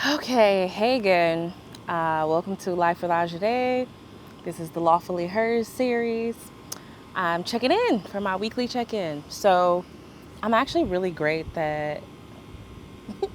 Okay, hey again. Welcome to Life with Ajay. This is the Lawfully Hers series. I'm checking in for my weekly check-in. So I'm actually really great that,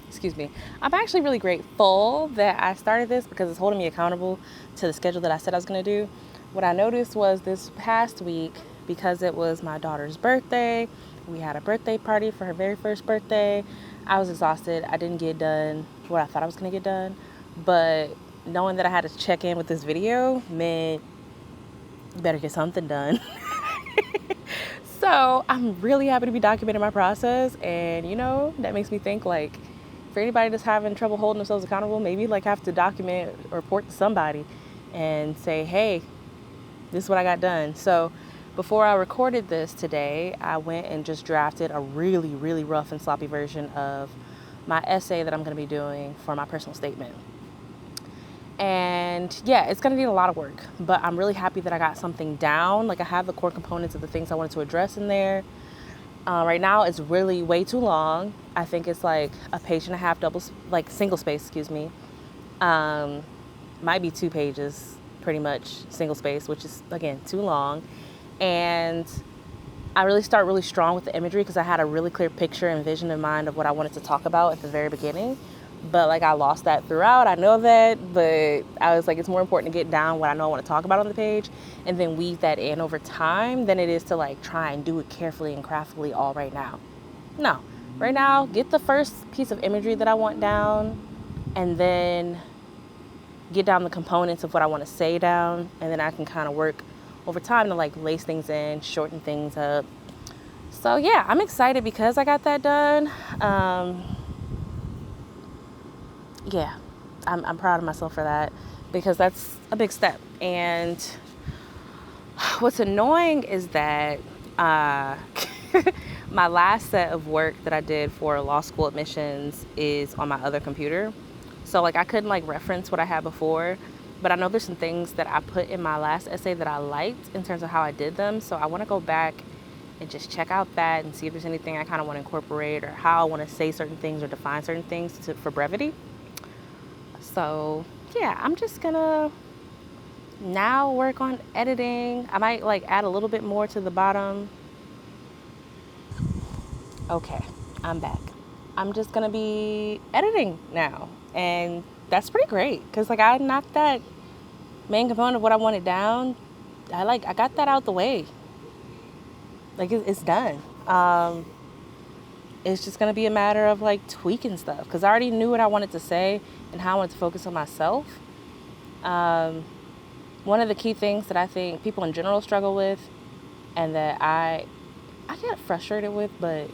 excuse me, I'm actually really grateful that I started this because it's holding me accountable to the schedule that I said I was going to do. What I noticed was this past week, because it was my daughter's birthday, we had a birthday party for her very first birthday. I was exhausted. I didn't get done what I thought I was going to get done. But knowing that I had to check in with this video meant you better get something done. So I'm really happy to be documenting my process. And, that makes me think like, for anybody that's having trouble holding themselves accountable, maybe like have to document or report to somebody and say, hey, this is what I got done. So before I recorded this today, I went and just drafted a really, really rough and sloppy version of my essay that I'm going to be doing for my personal statement. And yeah, it's going to need a lot of work, but I'm really happy that I got something down. Like I have the core components of the things I wanted to address in there. Right now, it's really way too long. I think it's like a page and a half, single space, excuse me. Might be 2 pages, pretty much single space, which is again too long. And I really start really strong with the imagery because I had a really clear picture and vision in mind of what I wanted to talk about at the very beginning. But like I lost that throughout. I know that, but I was like, it's more important to get down what I know I want to talk about on the page and then weave that in over time than it is to like try and do it carefully and craftily all right now. No, right now, get the first piece of imagery that I want down and then get down the components of what I want to say down, and then I can kind of work over time to like lace things in, shorten things up. So yeah, I'm excited because I got that done. Yeah, I'm proud of myself for that because that's a big step. And what's annoying is that my last set of work that I did for law school admissions is on my other computer. So like I couldn't like reference what I had before, but I know there's some things that I put in my last essay that I liked in terms of how I did them. So I want to go back and just check out that and see if there's anything I kind of want to incorporate or how I want to say certain things or define certain things for brevity. So yeah, I'm just gonna now work on editing. I might like add a little bit more to the bottom. Okay, I'm back. I'm just gonna be editing now, and that's pretty great because like I knocked that main component of what I wanted down. I got that out the way. Like it's done. It's just gonna be a matter of like tweaking stuff because I already knew what I wanted to say and how I wanted to focus on myself. One of the key things that I think people in general struggle with, and that I get frustrated with, but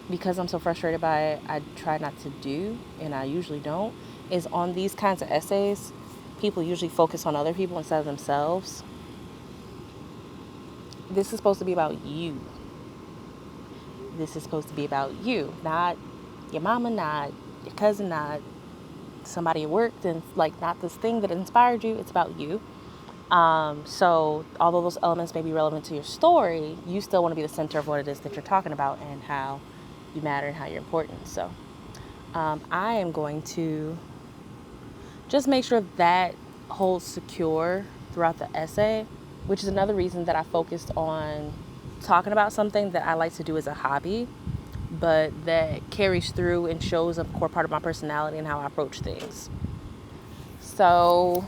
because I'm so frustrated by it, I try not to do, and I usually don't, is on these kinds of essays, people usually focus on other people instead of themselves. This is supposed to be about you. This is supposed to be about you, not your mama, not your cousin, not somebody at work, and like not this thing that inspired you. It's about you. So although those elements may be relevant to your story, you still want to be the center of what it is that you're talking about and how you matter and how you're important. So I am going to just make sure that holds secure throughout the essay, which is another reason that I focused on talking about something that I like to do as a hobby, but that carries through and shows a core part of my personality and how I approach things. So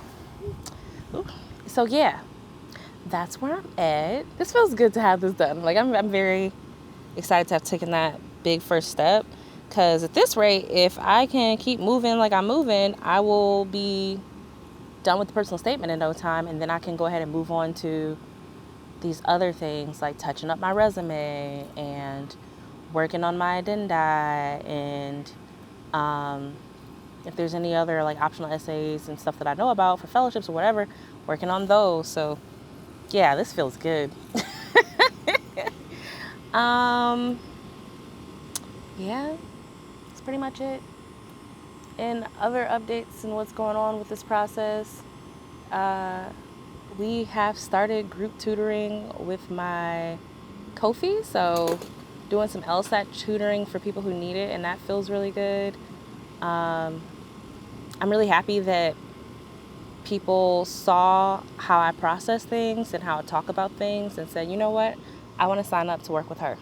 yeah, that's where I'm at. This feels good to have this done. Like I'm very excited to have taken that big first step, because at this rate, if I can keep moving like I'm moving, I will be done with the personal statement in no time, and then I can go ahead and move on to these other things like touching up my resume and working on my addenda, and if there's any other like optional essays and stuff that I know about for fellowships or whatever, working on those. So yeah, this feels good. Yeah, that's pretty much it. And other updates and what's going on with this process, we have started group tutoring with my Ko-fi, so doing some LSAT tutoring for people who need it, and that feels really good. I'm really happy that people saw how I process things and how I talk about things and said, you know what, I want to sign up to work with her.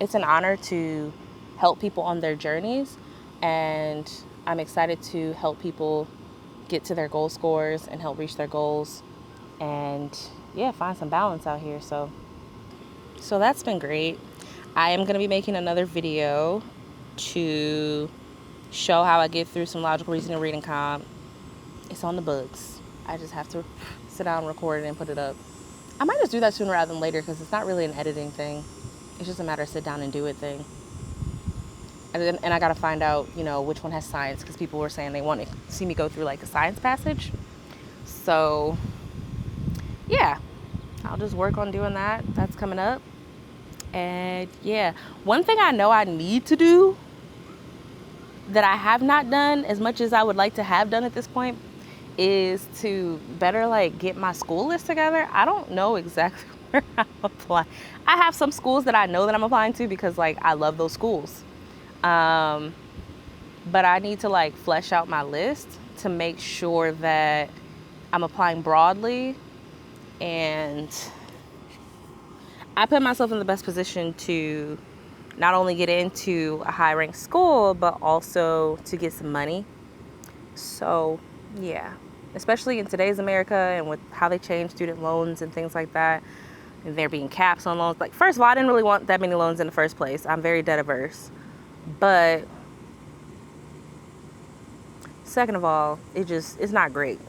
It's an honor to help people on their journeys, and I'm excited to help people get to their goal scores and help reach their goals and yeah, find some balance out here. So that's been great. I am going to be making another video to show how I get through some logical reasoning reading comp. It's on the books. I just have to sit down and record it and put it up. I might just do that sooner rather than later because it's not really an editing thing. It's just a matter of sit down and do it thing. And I got to find out, which one has science, because people were saying they want to see me go through like a science passage. So yeah, I'll just work on doing that. That's coming up. And yeah, one thing I know I need to do that I have not done as much as I would like to have done at this point is to better get my school list together. I don't know exactly where I'm applying. I have some schools that I know that I'm applying to because I love those schools. But I need to flesh out my list to make sure that I'm applying broadly, and I put myself in the best position to not only get into a high ranked school, but also to get some money. So yeah, especially in today's America and with how they change student loans and things like that, and there being caps on loans. First of all, I didn't really want that many loans in the first place. I'm very debt averse. But second of all, it's not great.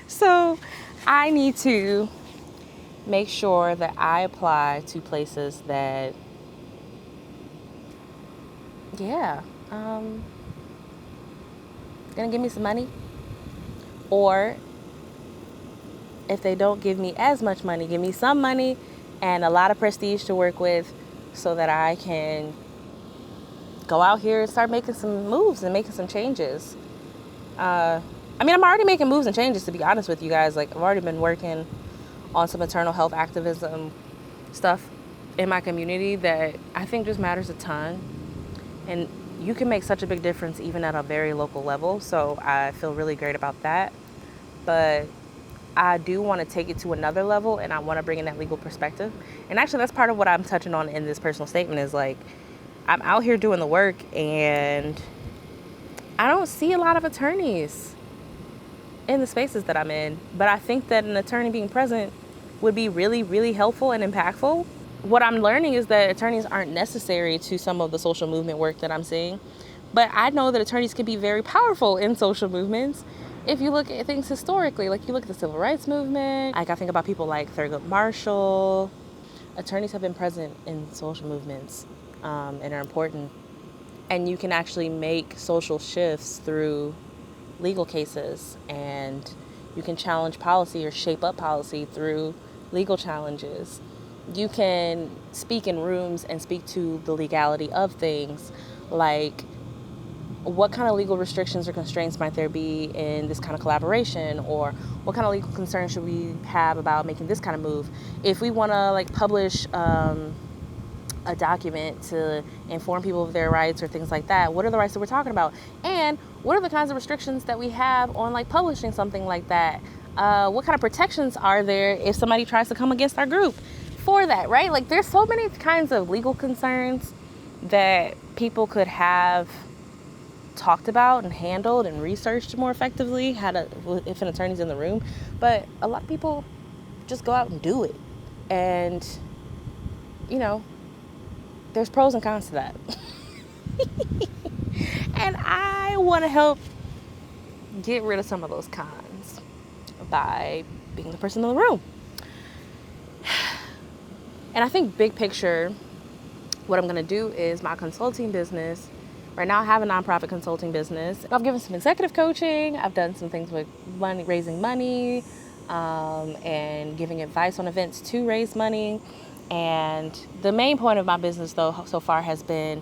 So I need to make sure that I apply to places that, gonna give me some money, or if they don't give me as much money, give me some money and a lot of prestige to work with so that I can go out here and start making some moves and making some changes. I'm already making moves and changes, to be honest with you guys. I've already been working on some maternal health activism stuff in my community that I think just matters a ton. And you can make such a big difference even at a very local level. So I feel really great about that. But I do want to take it to another level, and I want to bring in that legal perspective. And actually, that's part of what I'm touching on in this personal statement is I'm out here doing the work, and I don't see a lot of attorneys in the spaces that I'm in. But I think that an attorney being present would be really, really helpful and impactful. What I'm learning is that attorneys aren't necessary to some of the social movement work that I'm seeing. But I know that attorneys can be very powerful in social movements. If you look at things historically, you look at the civil rights movement, I think about people like Thurgood Marshall. Attorneys have been present in social movements and are important. And you can actually make social shifts through legal cases, and you can challenge policy or shape up policy through legal challenges. You can speak in rooms and speak to the legality of things, like what kind of legal restrictions or constraints might there be in this kind of collaboration, or what kind of legal concerns should we have about making this kind of move. If we want to publish a document to inform people of their rights or things like that, what are the rights that we're talking about? And what are the kinds of restrictions that we have on publishing something like that? What kind of protections are there if somebody tries to come against our group for that, right? There's so many kinds of legal concerns that people could have talked about and handled and researched more effectively if an attorney's in the room. But a lot of people just go out and do it. And, there's pros and cons to that. And I want to help get rid of some of those cons by being the person in the room. And I think big picture, what I'm going to do is my consulting business. Right now I have a nonprofit consulting business. I've given some executive coaching. I've done some things with raising money and giving advice on events to raise money. And the main point of my business, though, so far has been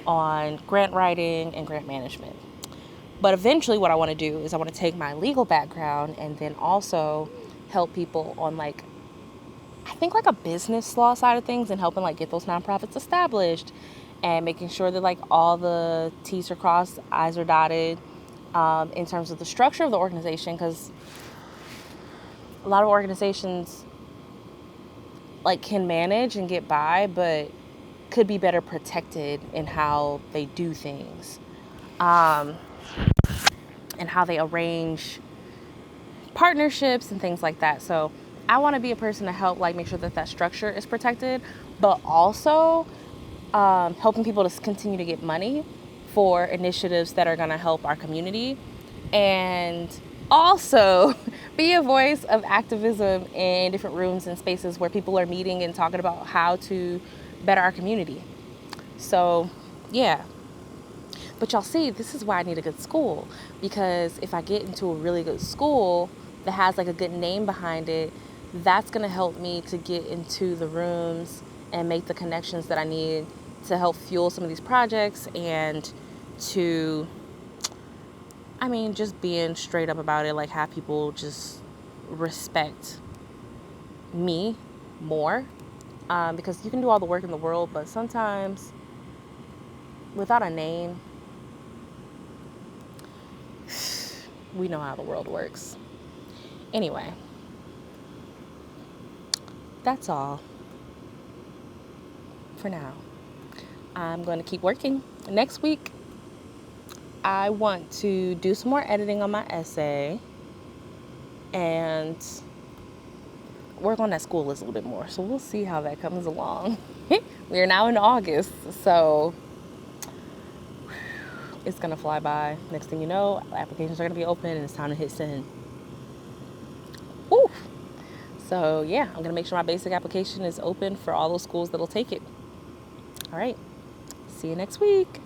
on grant writing and grant management. But eventually what I want to do is I want to take my legal background and then also help people on I think a business law side of things, and helping get those nonprofits established and making sure that like all the T's are crossed, I's are dotted, in terms of the structure of the organization, because a lot of organizations like can manage and get by, but could be better protected in how they do things, and how they arrange partnerships and things like that. So I want to be a person to help like make sure that that structure is protected, but also helping people to continue to get money for initiatives that are going to help our community, and also be a voice of activism in different rooms and spaces where people are meeting and talking about how to better our community. So yeah, but y'all see, this is why I need a good school, because if I get into a really good school that has like a good name behind it, that's going to help me to get into the rooms and make the connections that I need to help fuel some of these projects, and to, I mean, just being straight up about it, like have people just respect me more, because you can do all the work in the world, but sometimes without a name, we know how the world works. Anyway, that's all for now. I'm going to keep working. Next week, I want to do some more editing on my essay and work on that school list a little bit more. So we'll see how that comes along. We are now in August, so it's going to fly by. Next thing you know, applications are going to be open and it's time to hit send. Woo! So yeah, I'm going to make sure my basic application is open for all those schools that'll take it. All right. See you next week.